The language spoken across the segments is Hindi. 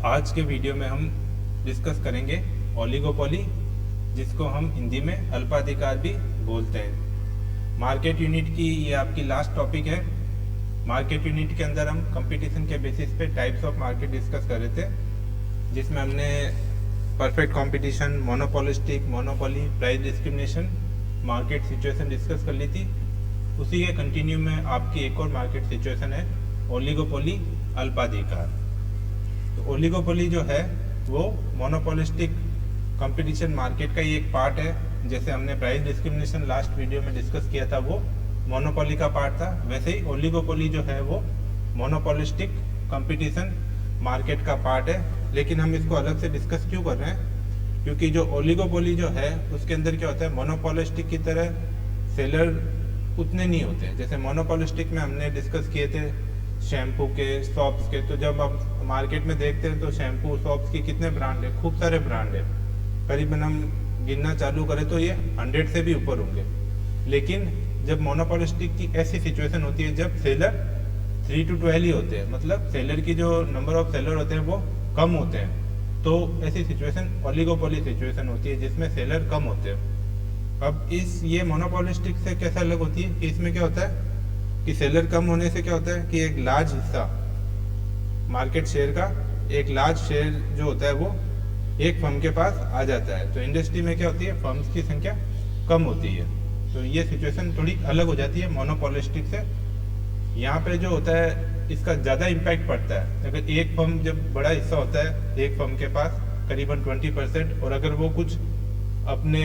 आज के वीडियो में हम डिस्कस करेंगे ओलिगोपोली, जिसको हम हिंदी में अल्पाधिकार भी बोलते हैं। मार्केट यूनिट की ये आपकी लास्ट टॉपिक है। मार्केट यूनिट के अंदर हम कंपटीशन के बेसिस पे टाइप्स ऑफ मार्केट डिस्कस कर रहे थे, जिसमें हमने perfect competition, monopolistic, monopoly, price discrimination, market situation discuss कर ली थी। उसी के कंटिन्यू में आपकी एक और मार्केट सिचुएशन है ओलिगोपोली, अल्पाधिकार। तो ओलिगोपोली जो है वो मोनोपोलिस्टिक कंपटीशन मार्केट का ही एक पार्ट है। जैसे हमने प्राइस डिस्क्रिमिनेशन लास्ट वीडियो में डिस्कस किया था, वो मोनोपोली का पार्ट था। वैसे ही ओलिगोपोली जो है वो मोनोपोलिस्टिक कंपटीशन मार्केट का पार्ट है। लेकिन हम इसको अलग से डिस्कस क्यों कर रहे हैं? क्योंकि जो ओलिगोपोली जो है उसके अंदर क्या होता है, मोनोपोलिस्टिक की तरह सेलर उतने नहीं होते। जैसे मोनोपोलिस्टिक में हमने डिस्कस किए थे शैम्पू के, सॉप्स के। तो जब आप मार्केट में देखते हैं तो शैम्पू, सॉप्स की कितने ब्रांड है, खूब सारे ब्रांड है। करीबन हम गिनना चालू करें तो ये 100 से भी ऊपर होंगे। लेकिन जब मोनोपोलिस्टिक की ऐसी सिचुएशन होती है जब सेलर 3 to 12 ही होते हैं, मतलब सेलर की जो नंबर ऑफ सेलर होते हैं वो कम होते हैं, तो ऐसी सिचुएशन ओलिगोपोली सिचुएशन होती है जिसमें सेलर कम होते हैं। अब ये मोनोपोलिस्टिक से कैसे अलग होती है कि इसमें क्या होता है कि सेलर कम होने से क्या होता है कि एक लार्ज हिस्सा मार्केट शेयर का, एक लार्ज शेयर जो होता है वो एक फर्म के पास आ जाता है। तो इंडस्ट्री में क्या होती है, फर्म्स की संख्या कम होती है। तो ये सिचुएशन थोड़ी अलग हो जाती है मोनोपोलिस्टिक से। यहाँ पे जो होता है इसका ज़्यादा इम्पैक्ट पड़ता है। अगर एक फर्म, जब बड़ा हिस्सा होता है एक फर्म के पास करीबन 20%, और अगर वो कुछ अपने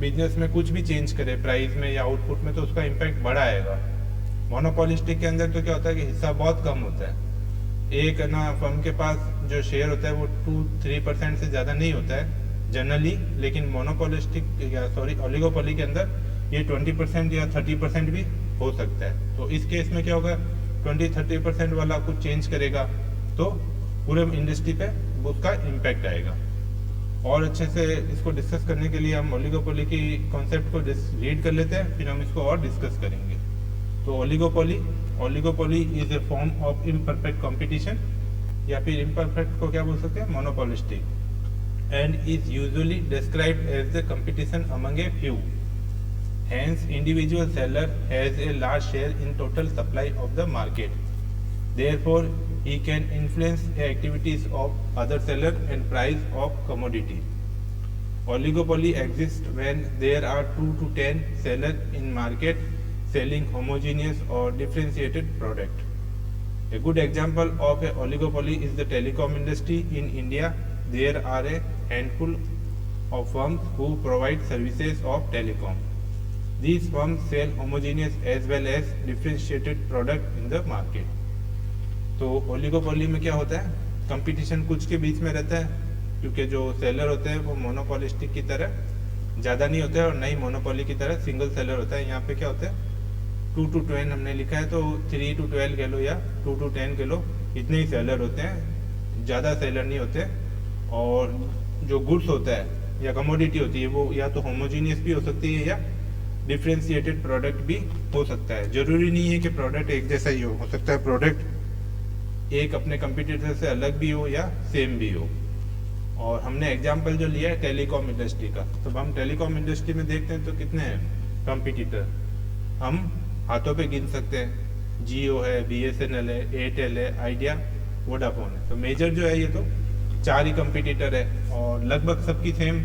बिजनेस में कुछ भी चेंज करे प्राइस में या आउटपुट में, तो उसका इम्पैक्ट बड़ा आएगा। मोनोपोलिस्टिक के अंदर तो क्या होता है कि हिस्सा बहुत कम होता है। एक ना फर्म के पास जो शेयर होता है वो 2-3% से ज़्यादा नहीं होता है जनरली। लेकिन ओलिगोपोली के अंदर ये 20% या 30% भी हो सकता है। तो इस केस में क्या होगा, 20-30% वाला कुछ चेंज करेगा तो पूरे इंडस्ट्री पे उसका इम्पैक्ट आएगा। और अच्छे से इसको डिस्कस करने के लिए हम ओलिगोपोली की कॉन्सेप्ट को रीड कर लेते हैं, फिर हम इसको और डिस्कस करेंगे। तो oligopoly is a form of imperfect competition, या फिर इम्परफेक्ट को क्या बोल सकते हैं, monopolistic, and is usually described as the competition among a few. Hence, individual seller has a large share in total supply of the market. Therefore, he can influence the activities of other seller and price of commodity. Oligopoly exists when there are 2 to 10 sellers in market selling homogeneous or differentiated product. A good example of a oligopoly is the telecom industry in India. There are a handful of firms who provide services of telecom. These firms sell homogeneous as well as differentiated product in the market. तो ओलिगोपोली में क्या होता है, कंपटीशन कुछ के बीच में रहता है, क्योंकि जो सेलर होते हैं वो मोनोपोलिस्टिक की तरह ज़्यादा नहीं होते हैं और नहीं मोनोपोली की तरह सिंगल सेलर होता है। यहाँ पे क्या होता है 2 to 10 हमने लिखा है, तो 3 to 12 कह लो या 2 to 10 कह लो, इतने ही सेलर होते हैं, ज़्यादा सेलर नहीं होते। और जो गुड्स होता है या कमोडिटी होती है वो या तो होमोजीनियस भी हो सकती है या डिफ्रेंशिएटेड प्रोडक्ट भी हो सकता है। जरूरी नहीं है कि प्रोडक्ट एक जैसा ही हो सकता है प्रोडक्ट एक अपने कंपटीटर से अलग भी हो या सेम भी हो। और हमने एग्जांपल जो लिया है टेलीकॉम इंडस्ट्री का, तो हम टेलीकॉम इंडस्ट्री में देखते हैं तो कितने हैं कंपटीटर, हम हाथों पे गिन सकते हैं। जियो है, BSNL है, एयरटेल है, आइडिया, वोडाफोन है। तो मेजर जो है ये तो 4 ही कंपटीटर है और लगभग सबकी सेम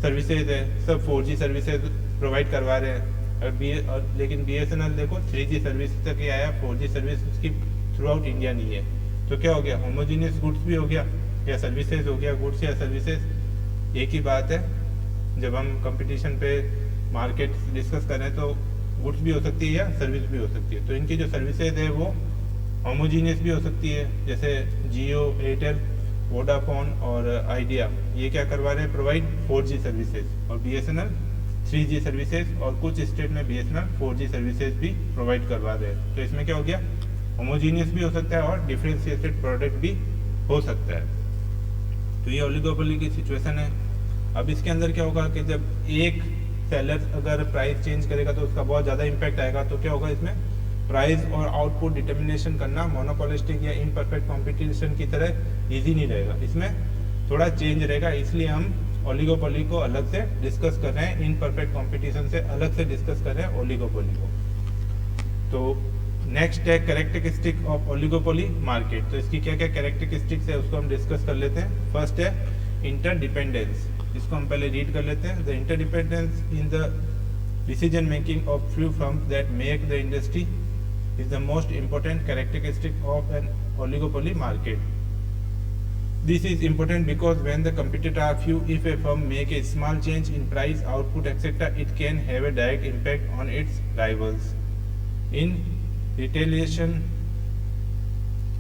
सर्विसेज है, सब 4G सर्विसेज प्रोवाइड करवा रहे हैं। लेकिन BSNL देखो 3G सर्विस तक ही आया, 4G सर्विस उसकी थ्रू आउट इंडिया नहीं है। तो क्या हो गया, होमोजीनियस गुड्स भी हो गया या सर्विसेज हो गया, गुड्स या सर्विसेज एक ही बात है। जब हम कंपटीशन पे मार्केट डिस्कस कर रहे हैं तो गुड्स भी हो सकती है या सर्विस भी हो सकती है। तो इनकी जो सर्विसेज है वो होमोजीनियस भी हो सकती है, जैसे जियो, एयरटेल, वोडाफोन और आइडिया ये क्या करवा रहे हैं, प्रोवाइड 4G सर्विसेज, और BSNL 3G सर्विसेज, और कुछ स्टेट में BSNL 4G सर्विसेज भी प्रोवाइड करवा रहे हैं। तो इसमें क्या हो गया, होमोजीनियस भी हो सकता है और डिफरेंशिएटेड प्रोडक्ट भी हो सकता है। तो ये ओलिगोपोली की सिचुएशन है। अब इसके अंदर क्या होगा कि जब एक सेलर अगर प्राइस चेंज करेगा तो उसका बहुत ज़्यादा इम्पैक्ट आएगा। तो क्या होगा, इसमें प्राइस और आउटपुट डिटर्मिनेशन करना मोनोपोलिस्टिक या इनपरफेक्ट कंपटीशन की तरह इजी नहीं रहेगा, इसमें थोड़ा चेंज रहेगा। इसलिए हम ओलिगोपोली को अलग से डिस्कस कर रहे हैं, इनपरफेक्ट कंपटीशन से अलग से डिस्कस कर रहे हैं ओलिगोपोली को। तो नेक्स्ट है कैरेक्टरिस्टिक ऑफ ओलिगोपोली मार्केट। तो इसकी क्या क्या कैरेक्टरिस्टिक्स है उसको हम डिस्कस कर लेते हैं। फर्स्ट है इंटरडिपेंडेंस, इसको हम पहले रीड कर लेते हैं। The interdependence in the decision making of few firms that make the industry is the most important characteristic of an oligopoly market. This is important because when the competitors are few, if a firm make a small change in price, output, etc., it can have a direct impact on its rivals. In retaliation,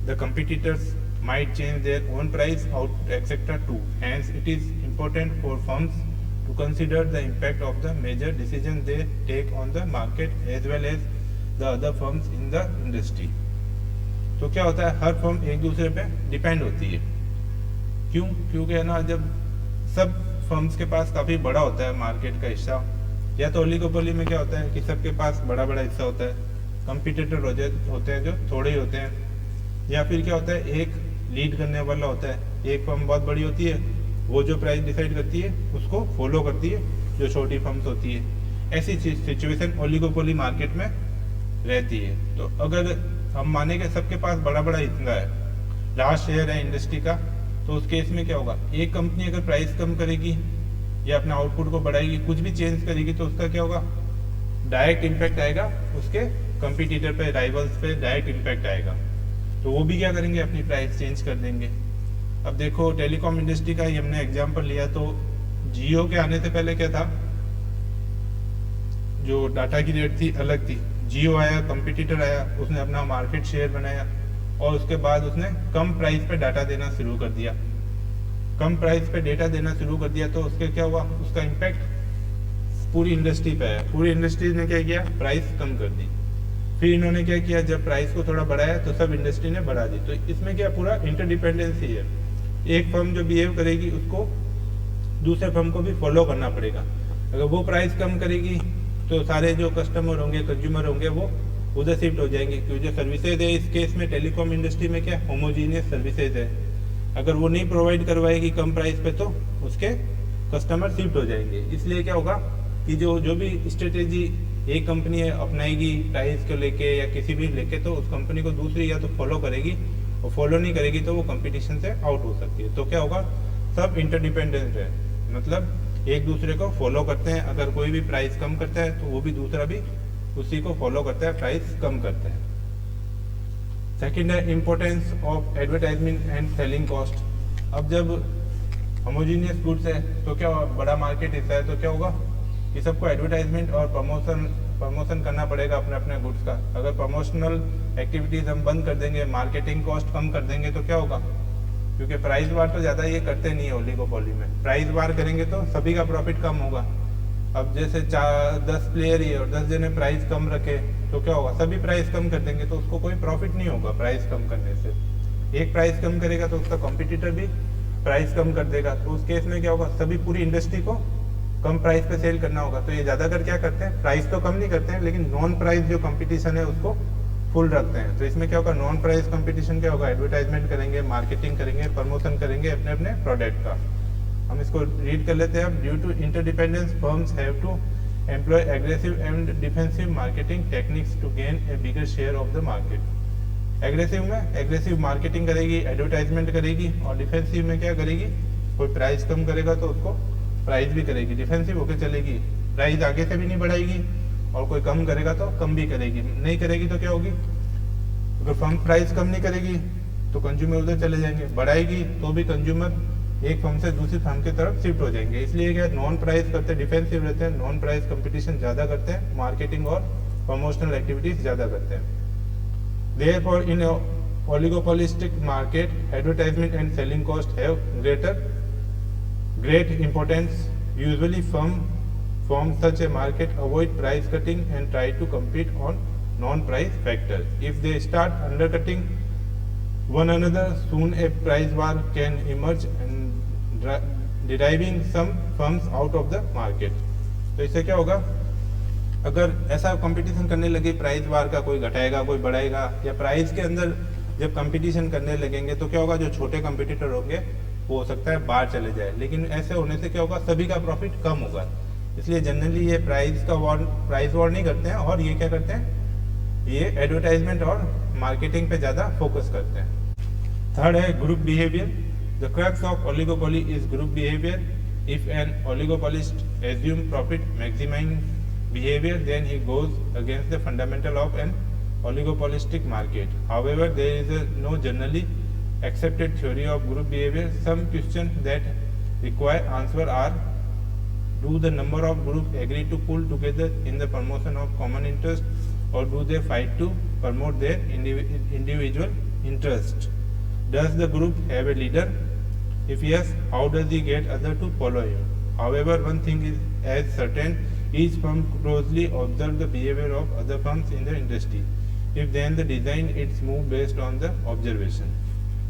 the competitors might change their own price, output, etc. too. Hence, it is important for firms to consider the impact of the major decisions they take on the market as well as the other firms in the industry. तो क्या होता है, हर फर्म एक दूसरे पे डिपेंड होती है। क्यों? क्योंकि है ना, जब सब फर्म्स के पास काफ़ी बड़ा होता है मार्केट का हिस्सा, या तो ओलिगोपोली में क्या होता है कि सबके पास बड़ा बड़ा हिस्सा होता है, कंपटीटर होते हैं जो थोड़े ही होते हैं, या फिर क्या होता है एक लीड करने वाला होता है, एक फर्म बहुत बड़ी होती है, वो जो प्राइस डिसाइड करती है उसको फॉलो करती है जो छोटी फर्म्स होती है। ऐसी सिचुएशन ओलिगोपोली मार्केट में रहती है। तो अगर हम माने कि सबके पास बड़ा बड़ा हिस्सा है, लार्ज शेयर है इंडस्ट्री का, तो उस केस में क्या होगा, एक कंपनी अगर प्राइस कम करेगी या अपना आउटपुट को बढ़ाएगी, कुछ भी चेंज करेगी, तो उसका क्या होगा, डायरेक्ट इम्पैक्ट आएगा उसके कंपटीटर पे, राइवल्स पे डायरेक्ट इम्पैक्ट आएगा। तो वो भी क्या करेंगे, अपनी प्राइस चेंज कर देंगे। अब देखो टेलीकॉम इंडस्ट्री का ही हमने एग्जाम्पल लिया, तो जियो के आने से पहले क्या था, जो डाटा की रेट थी अलग थी। जियो आया, कंपटीटर आया, उसने अपना मार्केट शेयर बनाया और उसके बाद उसने कम प्राइस पे डाटा देना शुरू कर दिया। कम प्राइस पे डेटा देना शुरू कर दिया तो उसके क्या हुआ, उसका इम्पैक्ट पूरी इंडस्ट्री पे आया। पूरी इंडस्ट्री ने क्या किया, प्राइस कम कर दी। फिर इन्होंने क्या किया, जब प्राइस को थोड़ा बढ़ाया तो सब इंडस्ट्री ने बढ़ा दी। तो इसमें क्या, पूरा इंटरडिपेंडेंसी है। एक फर्म जो बिहेव करेगी उसको दूसरे फर्म को भी फॉलो करना पड़ेगा। अगर वो प्राइस कम करेगी तो सारे जो कस्टमर होंगे, कंज्यूमर होंगे, वो उधर शिफ्ट हो जाएंगे। क्योंकि जो सर्विसेज है इस केस में टेलीकॉम इंडस्ट्री में क्या, होमोजीनियस सर्विसेज है। अगर वो नहीं प्रोवाइड करवाएगी कम प्राइस पे तो उसके कस्टमर शिफ्ट हो जाएंगे। इसलिए क्या होगा कि जो भी स्ट्रेटेजी एक कंपनी अपनाएगी प्राइस को लेके या किसी भी लेके, तो उस कंपनी को दूसरी या तो फॉलो करेगी, और फॉलो नहीं करेगी तो वो कंपटीशन से आउट हो सकती है। तो क्या होगा, सब इंटरडिपेंडेंट है, मतलब एक दूसरे को फॉलो करते हैं। अगर कोई भी प्राइस कम करता है तो वो भी दूसरा भी उसी को फॉलो करता है, प्राइस कम करता है। सेकंड है importance of advertisement and selling cost. अब जब होमोजीनियस गुड्स है तो क्या, बड़ा मार्केट हिस्सा है, तो क्या होगा कि सबको एडवर्टाइजमेंट और प्रमोशन करना पड़ेगा अपने अपने गुड्स का। अगर प्रमोशनल एक्टिविटीज हम बंद कर देंगे, मार्केटिंग कॉस्ट कम कर देंगे, तो क्या होगा, क्योंकि प्राइस वार तो ज़्यादा ये करते नहीं है ओलिगोपोली में। प्राइस वार करेंगे तो सभी का प्रॉफिट कम होगा। अब जैसे 10 प्लेयर ही है और 10 जने प्राइस कम रखे, तो क्या होगा, सभी प्राइस कम कर देंगे तो उसको कोई प्रॉफिट नहीं होगा प्राइस कम करने से। एक प्राइस कम करेगा तो उसका कॉम्पिटिटर भी प्राइस कम कर देगा, तो उस केस में क्या होगा, सभी पूरी इंडस्ट्री को कम प्राइस पे सेल करना होगा। तो ये ज़्यादातर क्या करते हैं, प्राइस तो कम नहीं करते हैं, लेकिन नॉन प्राइस जो कंपटीशन है उसको फुल रखते हैं। तो इसमें क्या होगा, नॉन प्राइस कंपटीशन क्या होगा, एडवर्टाइजमेंट करेंगे, मार्केटिंग करेंगे, प्रमोशन करेंगे अपने अपने प्रोडक्ट का। हम इसको रीड कर लेते हैं अब। Due to interdependence firms have to employ aggressive and defensive marketing techniques to gain a bigger share of the market. Aggressive में एग्रेसिव मार्केटिंग करेगी, एडवर्टाइजमेंट करेगी, और डिफेंसिव में क्या करेगी, कोई प्राइस कम करेगा तो उसको प्राइस भी करेगी, डिफेंसिव होकर चलेगी, प्राइस आगे से भी नहीं बढ़ाएगी, और कोई कम करेगा तो कम भी करेगी। नहीं करेगी तो क्या होगी, अगर फर्म प्राइस कम नहीं करेगी तो कंज्यूमर उधर चले जाएंगे, बढ़ाएगी तो भी कंज्यूमर एक फर्म से दूसरी फर्म की तरफ शिफ्ट हो जाएंगे। इसलिए क्या, नॉन प्राइस करते हैं, डिफेंसिव रहते हैं, नॉन प्राइस कंपटीशन ज़्यादा करते हैं, मार्केटिंग और प्रमोशनल एक्टिविटीज ज़्यादा करते हैं। Therefore in oligopolistic market advertisement and selling cost have great importance. Usually firms such a market avoid price cutting and try to compete on non-price factors. If they start undercutting one another, soon a price war can emerge and driving some firms out of the market. तो इससे क्या होगा अगर ऐसा कंपटीशन करने लगे प्राइस वार का, कोई घटाएगा कोई बढ़ाएगा, या प्राइस के अंदर जब कंपटीशन करने लगेंगे तो क्या होगा, जो छोटे कंपटीटर होंगे वो हो सकता है बाहर चले जाए, लेकिन ऐसे होने से क्या होगा, सभी का प्रॉफिट कम होगा। इसलिए जनरली ये प्राइस वॉर नहीं करते हैं, और ये क्या करते हैं, ये एडवर्टाइजमेंट और मार्केटिंग पे ज़्यादा फोकस करते हैं। थर्ड है group behaviour. The crux of oligopoly is group behaviour. If an oligopolist assume profit maximising behavior, then he goes against the fundamental of an oligopolistic market. However, there is no generally accepted theory of group behavior. Some questions that require answer are: do the number of groups agree to pull together in the promotion of common interest, or do they fight to promote their individual interest? Does the group have a leader? If yes, how does he get others to follow him? However, one thing is as certain: each firm closely observe the behavior of other firms in the industry. If then the design its move based on the observation.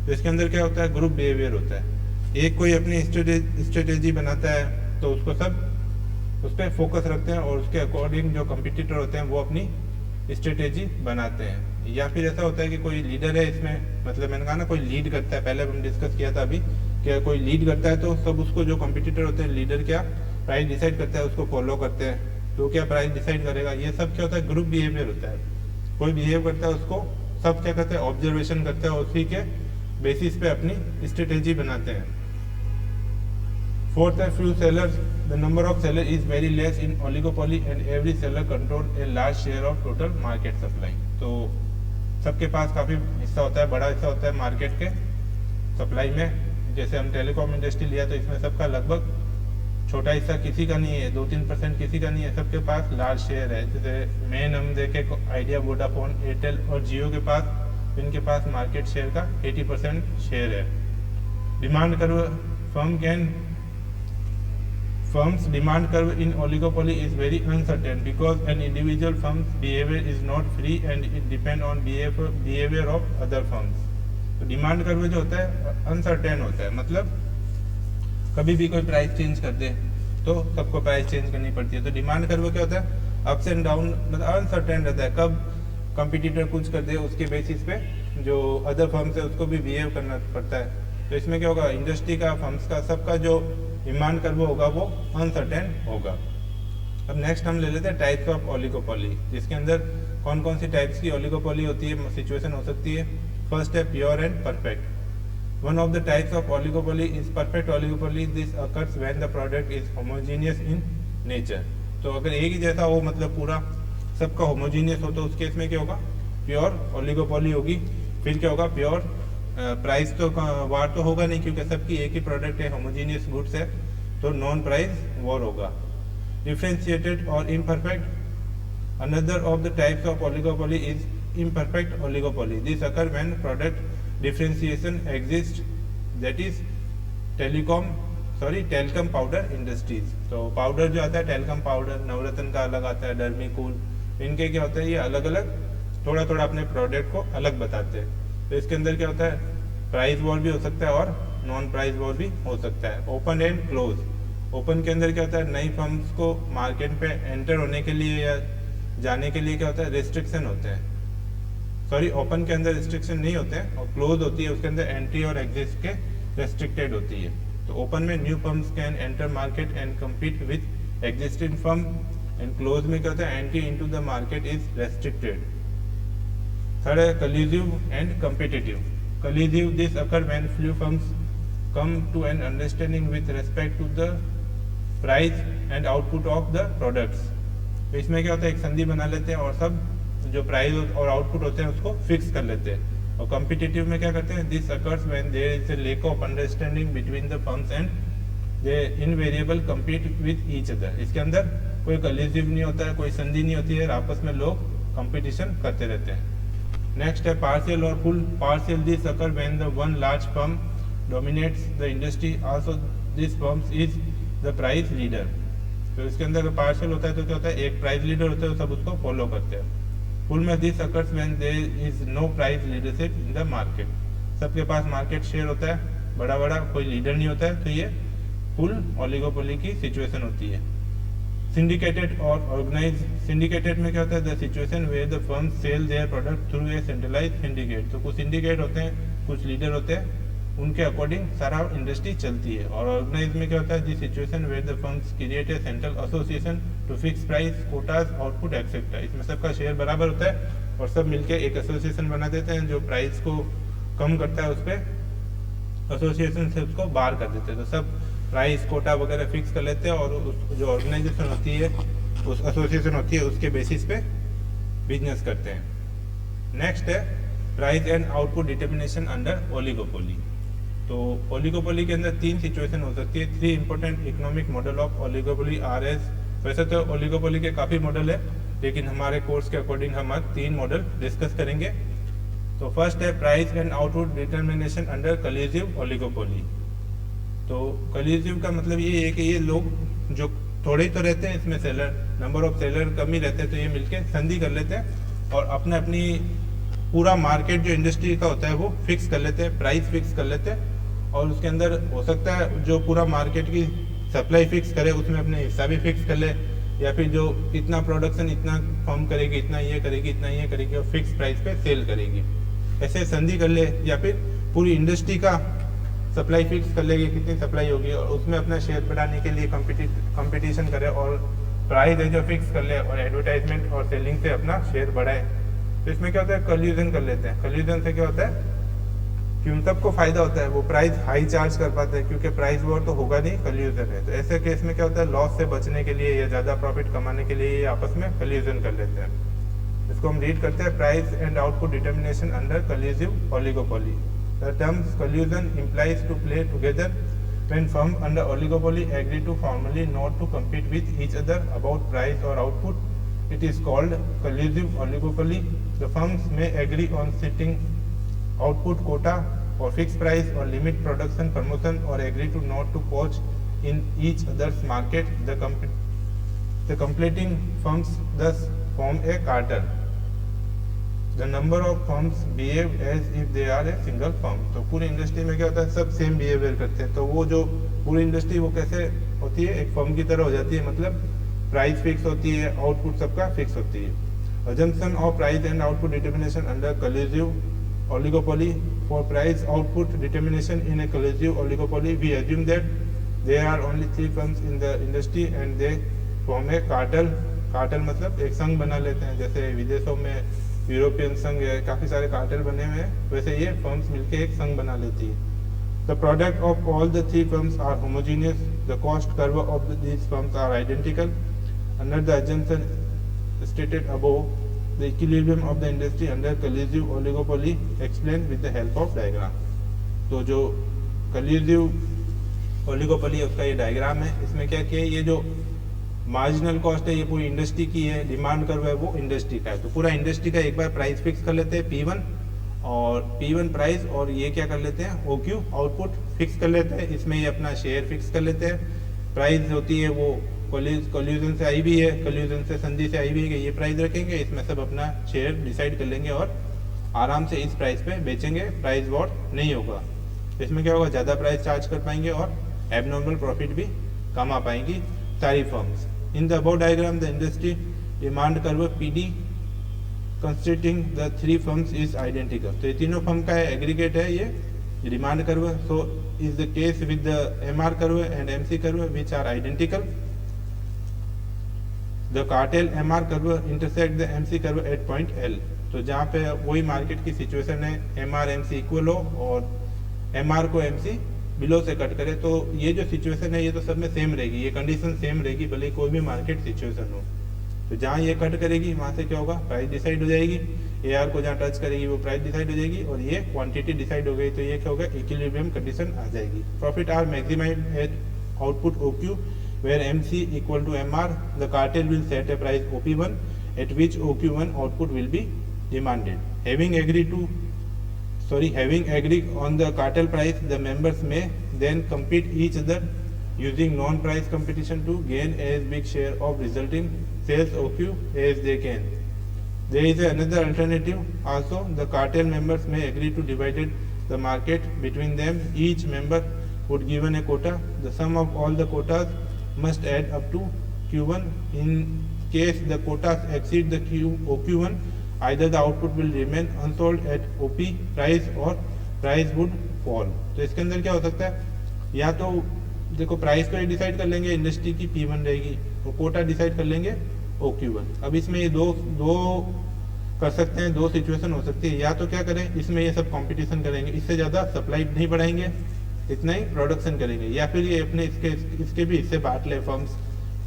तो इसके अंदर क्या होता है, ग्रुप बिहेवियर होता है। एक कोई अपनी स्ट्रेटेजी बनाता है तो उसको सब उस पर फोकस रखते हैं, और उसके अकॉर्डिंग जो कंपटीटर होते हैं वो अपनी स्ट्रेटेजी बनाते हैं। या फिर ऐसा होता है कि कोई लीडर है इसमें, मतलब मैंने कहा ना कोई लीड करता है, पहले हम डिस्कस किया था अभी, कि कोई लीड करता है तो सब उसको, जो कंपटीटर होते हैं, लीडर क्या प्राइस डिसाइड करता है उसको फॉलो करते हैं, तो क्या प्राइस डिसाइड करेगा। ये सब क्या होता है, ग्रुप बिहेवियर होता है। कोई बिहेव करता है उसको सब क्या करते हैं, ऑब्जर्वेशन करते हैं, उसी के बेसिस पे अपनी स्ट्रेटेजी बनाते हैं। फोर्थ है few sellers. The number of seller is very less in oligopoly and every seller control a large share of total market supply. तो सबके पास काफ़ी हिस्सा होता है, बड़ा हिस्सा होता है मार्केट के सप्लाई में। जैसे हम टेलीकॉम इंडस्ट्री लिया तो इसमें सबका लगभग छोटा हिस्सा किसी का नहीं है, 2-3% किसी का नहीं है, सबके पास लार्ज शेयर है। जैसे मेन हम देखे आइडिया, वोडाफोन, एयरटेल और जियो के पास, इनके पास मार्केट शेयर का 80% शेयर है। Demand curve firms demand curve in oligopoly is very uncertain because an individual firm's behavior is not free and it depend on behavior of other firms. तो डिमांड कर्व जो होता है अनसर्टेन होता है, मतलब कभी भी कोई प्राइस चेंज कर दे तो सबको प्राइस चेंज करनी पड़ती है। तो डिमांड कर्व क्या होता है, अप्स एंड डाउन, मतलब अनसर्टेन रहता है। कब कंपटीटर कुछ कर दे उसके बेसिस पे जो अदर फर्म्स है उसको भी बिहेव करना पड़ता है। तो इसमें क्या होगा, इंडस्ट्री का, फर्म्स का, सबका जो डिमांड कर्व होगा वो अनसर्टेन होगा। अब नेक्स्ट हम ले लेते हैं टाइप्स ऑफ ओलिगोपोली, जिसके अंदर कौन कौन सी टाइप्स की ओलिगोपोली होती है, सिचुएशन हो सकती है। फर्स्ट है pure and perfect. One of the types of oligopoly is perfect oligopoly. This occurs when the product is homogeneous in nature. तो अगर एक ही जैसा हो, मतलब पूरा सबका होमोजीनियस हो, तो उस केस में क्या होगा, प्योर ओलिगोपोली होगी। फिर क्या होगा, प्योर प्राइस तो वार तो होगा नहीं, क्योंकि सबकी एक ही प्रोडक्ट है, होमोजीनियस गुड्स है, तो नॉन प्राइस वॉर होगा। डिफरेंशिएटेड और imperfect. Another of the types of oligopoly is imperfect oligopoly. This occur when product differentiation exists, that is telecom powder industries. तो पाउडर जो आता है, टेलकम पाउडर, नवरत्न का अलग आता है, डर्मीकूल, इनके क्या होता है, ये अलग अलग थोड़ा थोड़ा अपने प्रोडक्ट को अलग बताते हैं। तो इसके अंदर क्या होता है, प्राइस वॉर भी हो सकता है और नॉन प्राइस वॉर भी हो सकता है। Open and close. ओपन के अंदर क्या होता है, नई फर्म्स को मार्केट पे एंटर होने के लिए या जाने के लिए क्या होता है, रेस्ट्रिक्शन होते हैं। ओपन के अंदर रिस्ट्रिक्शन नहीं होते हैं, और क्लोज होती है उसके अंदर एंट्री और एग्जिट के रेस्ट्रिक्टेड होती है। तो ओपन में new firms can enter market and compete with existing firm, and close में क्या होता है, entry into the market is restricted. Third है collusive and competitive. Collusive, this occur when few firms come to an understanding with respect to the price and output of the products. तो इसमें क्या होता है, एक संधि बना लेते हैं और सब जो प्राइस और आउटपुट होते हैं उसको फिक्स कर लेते हैं। और कॉम्पिटिटिव में क्या करते हैं, this occurs when there is a lack of understanding between the firms and they invariable compete with each other. इसके अंदर कोई कल्यूसिव नहीं होता है, कोई संधि नहीं होती है, आपस में लोग कंपटीशन करते रहते हैं। नेक्स्ट है पार्शियल और full. Partial, this occur when the one large firm dominates the industry, also this firms is the price leader. तो इसके अंदर पार्शियल होता है तो क्या होता है, एक प्राइस लीडर होता है, सब उसको फॉलो करते हैं। फुल में this occurs when there is no price leadership in the market. सबके पास मार्केट शेयर होता है बड़ा बड़ा, कोई लीडर नहीं होता है, तो ये फुल ओलिगोपोली की सिचुएशन होती है। सिंडिकेटेड और ऑर्गेनाइज। सिंडिकेटेड में क्या होता है, the situation where the firm sell their product through a centralize syndicate. तो कुछ सिंडिकेट होते हैं, कुछ लीडर होते हैं, उनके अकॉर्डिंग सारा इंडस्ट्री चलती है। और ऑर्गेनाइज में क्या होता है, the situation where the firms create a central association to fix price, quotas, output etcetera. इसमें सबका शेयर बराबर होता है और सब मिलके एक एसोसिएशन बना देते हैं जो प्राइस को कम करता है, उस पर एसोसिएशन से उसको बाहर कर देते हैं। तो सब प्राइस कोटा वगैरह फिक्स कर लेते हैं और जो ऑर्गेनाइजेशन होती है, उस एसोसिएशन होती है, उसके बेसिस पे बिजनेस करते हैं। नेक्स्ट है price and output determination under oligopoly. तो ओलिगोपोली के अंदर तीन सिचुएशन हो सकती है। 3 important economic model of oligopoly R S. वैसे तो ओलिगोपोली के काफ़ी मॉडल है, लेकिन हमारे कोर्स के अकॉर्डिंग हम आज 3 मॉडल डिस्कस करेंगे। तो फर्स्ट है price and output determination under collusive oligopoly. तो कोलिजिव का मतलब ये है कि ये लोग जो थोड़े ही तो रहते हैं, इसमें सेलर नंबर ऑफ सेलर कम ही रहते हैं, तो ये मिलके संधि कर लेते हैं और अपने अपनी पूरा मार्केट जो इंडस्ट्री का होता है वो फिक्स कर लेते हैं, प्राइस फिक्स कर लेते हैं। और उसके अंदर हो सकता है जो पूरा मार्केट की सप्लाई फिक्स करे उसमें अपने हिस्सा भी फिक्स कर ले, या फिर जो इतना प्रोडक्शन इतना फर्म करेगी, इतना ये करेगी, इतना ये करेगी और फिक्स प्राइस पे सेल करेगी, ऐसे संधि कर ले। या फिर पूरी इंडस्ट्री का सप्लाई फिक्स कर लेगी, कितनी सप्लाई होगी, और उसमें अपना शेयर बढ़ाने के लिए कंपटीशन करे और प्राइस है जो फिक्स कर ले और एडवर्टाइजमेंट और सेलिंग से अपना शेयर बढ़ाए। तो इसमें क्या होता है, कल्यूजन कर लेते हैं। कल्यूजन से क्या होता है कि उन सबको फायदा होता है, वो प्राइस हाई चार्ज कर पाते हैं क्योंकि प्राइस वॉर तो होगा नहीं, कल्यूजन है। तो ऐसे केस में क्या होता है, लॉस से बचने के लिए या ज़्यादा प्रॉफिट कमाने के लिए ये आपस में कल्यूजन कर लेते हैं। इसको हम रीड करते हैं, price and output determination under collusive oligopoly. The terms collusion implies to play together when firms under oligopoly agree to formally not to compete with each other about price or output. It is called collusive oligopoly. The firms may agree on setting output quota or fixed price or limit production promotion or agree to not to poach in each other's market. The competing firms thus form a cartel. The number of firms behave as if they are a single firm. तो पूरी इंडस्ट्री में क्या होता है, सब सेम बिहेवियर करते हैं। तो वो जो पूरी इंडस्ट्री वो कैसे होती है, एक फर्म की तरह हो जाती है। मतलब प्राइस फिक्स होती है, आउटपुट सबका फिक्स होती है। Assumption of price and output determination under collusive oligopoly. For price output determination in a collusive oligopoly, we assume that there are only 3 firms in the industry and they form a cartel. Cartel मतलब एक संघ बना लेते हैं, जैसे विदेशों में यूरोपियन संघ है, काफ़ी सारे कार्टेल बने हुए हैं, वैसे ये फर्म्स मिलके एक संघ बना लेती है। The product of all the 3 firms are homogeneous, the cost curve of these firms are identical under the assumption stated above. The equilibrium of the industry under collusive oligopoly explained with the help of diagram. तो जो collusive oligopoly है उसका ये डायग्राम है। इसमें क्या किया, ये जो मार्जिनल कॉस्ट है ये पूरी इंडस्ट्री की है, डिमांड कर्व है वो इंडस्ट्री का है। तो पूरा इंडस्ट्री का एक बार प्राइस फिक्स कर लेते हैं P1 और P1 प्राइस, और ये क्या कर लेते हैं OQ आउटपुट फिक्स कर लेते हैं। इसमें ये अपना शेयर फिक्स कर लेते हैं। प्राइस होती है वो कॉल्यूजन से आई भी है, कॉल्यूजन से संधि से आई भी है कि ये प्राइस रखेंगे, इसमें सब अपना शेयर डिसाइड कर लेंगे और आराम से इस प्राइस पे बेचेंगे, प्राइस वॉर नहीं होगा। इसमें क्या होगा, ज़्यादा प्राइस चार्ज कर पाएंगे और एबनॉर्मल प्रॉफिट भी कमा पाएंगी सारी firms. In the above diagram the industry demand curve PD constituting the 3 firms is identical. तो ये तीनों फर्म का एग्रीगेट है ये demand curve. So is the case with the MR curve and MC curve which are identical. The cartel MR curve intersect the MC curve at point L। तो जहाँ पे वही मार्केट की सिचुएशन है, MR MC इक्वल हो और MR को MC बिलो से कट करे, तो ये जो सिचुएशन है ये तो सब में सेम रहेगी, ये कंडीशन सेम रहेगी भले कोई भी मार्केट सिचुएशन हो। तो जहाँ ये कट करेगी वहाँ से क्या होगा, प्राइस डिसाइड हो जाएगी। AR को जहाँ टच करेगी वो प्राइस डिसाइड हो जाएगी और ये क्वांटिटी डिसाइड हो गई, तो ये क्या होगा, इक्विलिब्रियम कंडीशन आ जाएगी। Profit are maximized at output OQ where MC equal to MR. The cartel will set a price OP1 at which OQ1 output will be demanded. Having agreed on the cartel price, the members may then compete each other using non-price competition to gain as big share of resulting sales OQ as they can. There is another alternative also. The cartel members may agree to divide the market between them. Each member would given a quota. The sum of all the quotas must add up to Q1. In case the quotas exceed the OQ1, either the output will remain unsold at OP price or price would fall. तो इसके अंदर क्या हो सकता है, या तो देखो प्राइस को डिसाइड कर लेंगे इंडस्ट्री की P1 रहेगी, और कोटा डिसाइड कर लेंगे OQ1। अब इसमें ये दो कर सकते हैं, दो सिचुएशन हो सकती है। या तो क्या करें, इसमें ये सब कंपटीशन करेंगे, इससे ज़्यादा सप्लाई नहीं बढ़ाएंगे, इतना ही प्रोडक्शन करेंगे, या फिर ये अपने इसके भी हिस्से बांट ले फर्म्स।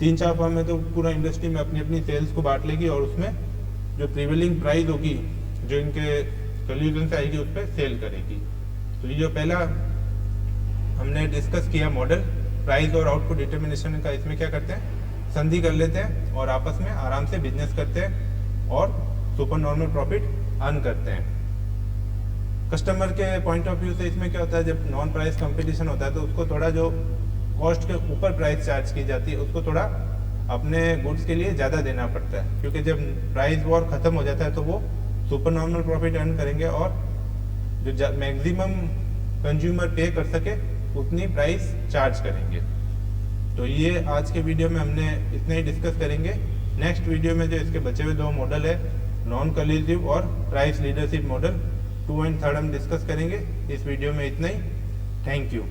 3-4 फर्म है तो पूरा इंडस्ट्री में अपनी अपनी सेल्स को बांट लेगी और उसमें जो प्रिवेलिंग प्राइस होगी जो इनके सोल्यूशन से आएगी उस पर सेल करेगी। तो ये जो पहला हमने डिस्कस किया मॉडल प्राइस और आउटपुट डिटर्मिनेशन का, इसमें क्या करते हैं, संधि कर लेते हैं और आपस में आराम से बिजनेस करते हैं और सुपर नॉर्मल प्रॉफिट अर्न करते हैं। कस्टमर के पॉइंट ऑफ व्यू से इसमें क्या होता है, जब नॉन प्राइस कंपटीशन होता है तो उसको थोड़ा जो कॉस्ट के ऊपर प्राइस चार्ज की जाती है उसको थोड़ा अपने गुड्स के लिए ज़्यादा देना पड़ता है, क्योंकि जब प्राइस वॉर खत्म हो जाता है तो वो सुपर नॉर्मल प्रॉफिट अर्न करेंगे और जो मैक्सिमम कंज्यूमर पे कर सके उतनी प्राइस चार्ज करेंगे। तो ये आज के वीडियो में हमने इतना ही डिस्कस करेंगे। नेक्स्ट वीडियो में जो इसके बचे हुए 2 मॉडल है, नॉन कोलिजिव और प्राइस लीडरशिप मॉडल 2 एंड 3 हम डिस्कस करेंगे। इस वीडियो में इतना ही। Thank you.